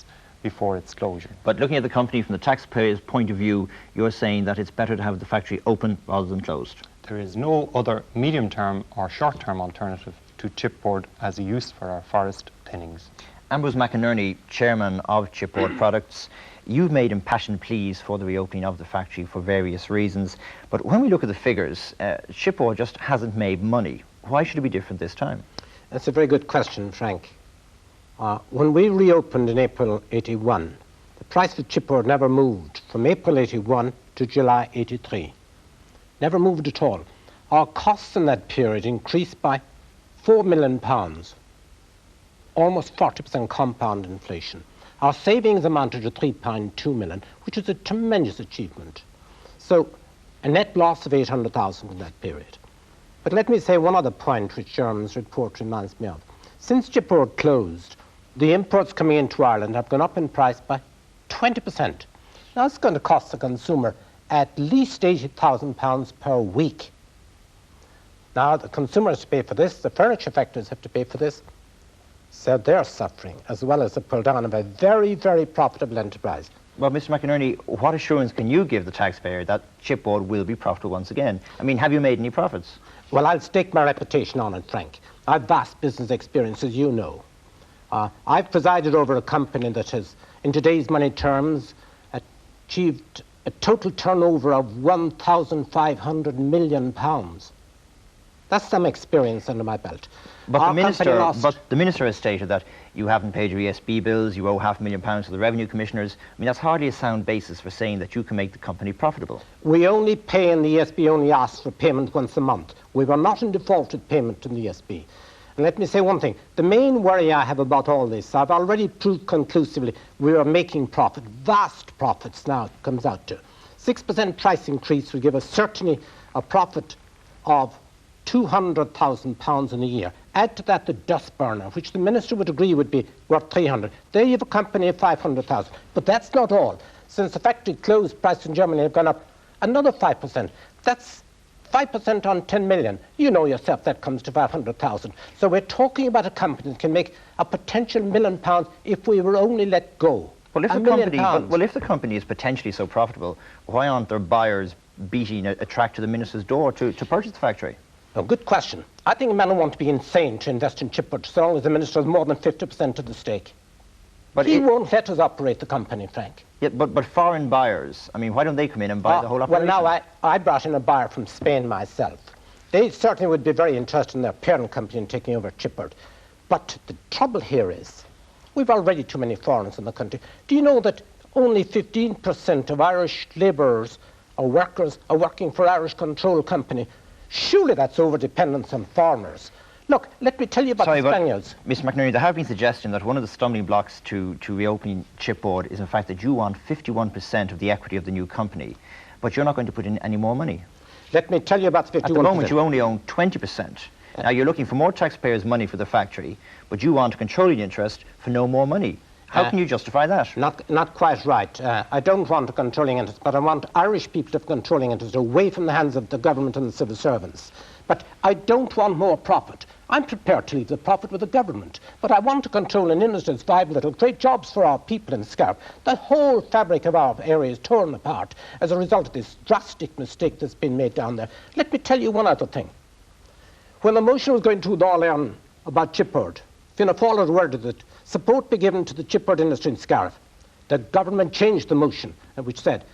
before its closure. But looking at the company from the taxpayer's point of view, you're saying that it's better to have the factory open rather than closed. There is no other medium-term or short-term alternative to chipboard as a use for our forest thinnings. Ambrose McInerney, chairman of Chipboard Products, you've made impassioned pleas for the reopening of the factory for various reasons, but when we look at the figures, Chipboard just hasn't made money. Why should it be different this time? That's a very good question, Frank. When we reopened in April 81, the price of chipboard never moved from April 81 to July 83. Never moved at all. Our costs in that period increased by £4 million, almost 40% compound inflation. Our savings amounted to 3.2 million, which is a tremendous achievement. So a net loss of 800,000 in that period. But let me say one other point which Jeremy's report reminds me of. Since chipboard closed, the imports coming into Ireland have gone up in price by 20%. Now it's going to cost the consumer at least £80,000 per week. Now the consumers pay for this, the furniture factories have to pay for this, so they're suffering, as well as the pull down of a very, very profitable enterprise. Well, Mr. McInerney, what assurance can you give the taxpayer that chipboard will be profitable once again? I mean, have you made any profits? Well, I'll stake my reputation on it, Frank. I've vast business experience, as you know. I've presided over a company that has, in today's money terms, achieved a total turnover of £1,500 million. That's some experience under my belt. But the minister has stated that you haven't paid your ESB bills, you owe £500,000 to the revenue commissioners. I mean, that's hardly a sound basis for saying that you can make the company profitable. We only pay, and the ESB only asks for payment once a month. We were not in defaulted payment in the ESB. And let me say one thing. The main worry I have about all this, I've already proved conclusively we are making profit, vast profits now it comes out to. 6% price increase will give us certainly a profit of £200,000 in a year. Add to that the dust burner, which the minister would agree would be worth 300. There you have a company of 500,000. But that's not all. Since the factory closed, prices in Germany have gone up another 5%. That's 5% on 10 million. You know yourself that comes to 500,000. So we're talking about a company that can make a potential £1 million if we were only let go. Well, if the company is potentially so profitable, why aren't there buyers beating a track to the minister's door to purchase the factory? A good question. I think a man will want to be insane to invest in chipboard so long as the minister has more than 50% of the stake. But he won't let us operate the company, Frank. Yeah, but foreign buyers, I mean, why don't they come in and buy the whole operation? Well, now, I brought in a buyer from Spain myself. They certainly would be very interested in their parent company in taking over chipboard. But the trouble here is, we've already too many foreigners in the country. Do you know that only 15% of Irish labourers or workers are working for Irish Control Company? Surely that's over-dependence on foreigners. Look, let me tell you about the Spaniards. Mr. McInerney, there have been suggestions that one of the stumbling blocks to reopening chipboard is in fact that you want 51% of the equity of the new company, but you're not going to put in any more money. Let me tell you about the 51%. At the moment, you only own 20%. Now, you're looking for more taxpayers' money for the factory, but you want a controlling interest for no more money. How can you justify that? Not quite right. I don't want a controlling interest, but I want Irish people to have controlling interest away from the hands of the government and the civil servants. But I don't want more profit. I'm prepared to leave the profit with the government, but I want to control an industry that's viable that will create jobs for our people in Scariff. The whole fabric of our area is torn apart as a result of this drastic mistake that's been made down there. Let me tell you one other thing. When the motion was going through the All-Ireland about chipboard, Fianna Fáil had worded that support be given to the chipboard industry in Scariff. The government changed the motion, which said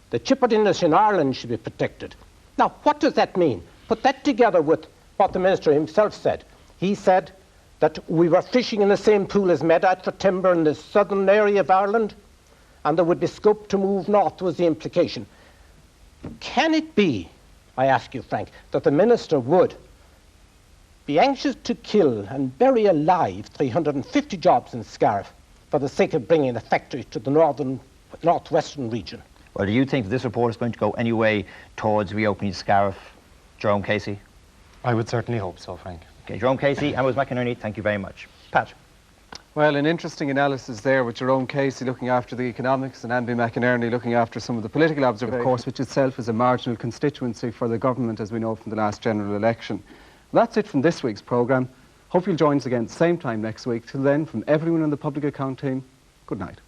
the chipboard industry in Ireland should be protected. Now, what does that mean? Put that together with what the minister himself said. He said that we were fishing in the same pool as Medite for timber in the southern area of Ireland, and there would be scope to move north, was the implication. Can it be, I ask you, Frank, that the minister would be anxious to kill and bury alive 350 jobs in Scariff for the sake of bringing the factory to the northwestern region? Well, do you think this report is going to go any way towards reopening Scariff, Jerome Casey? I would certainly hope so, Frank. Okay, Jerome Casey, Ambrose McInerney, thank you very much. Pat? Well, an interesting analysis there with Jerome Casey looking after the economics and Andy McInerney looking after some of the political observations, of course, which itself is a marginal constituency for the government, as we know from the last general election. That's it from this week's programme. Hope you'll join us again at the same time next week. Till then, from everyone on the Public Account team, good night.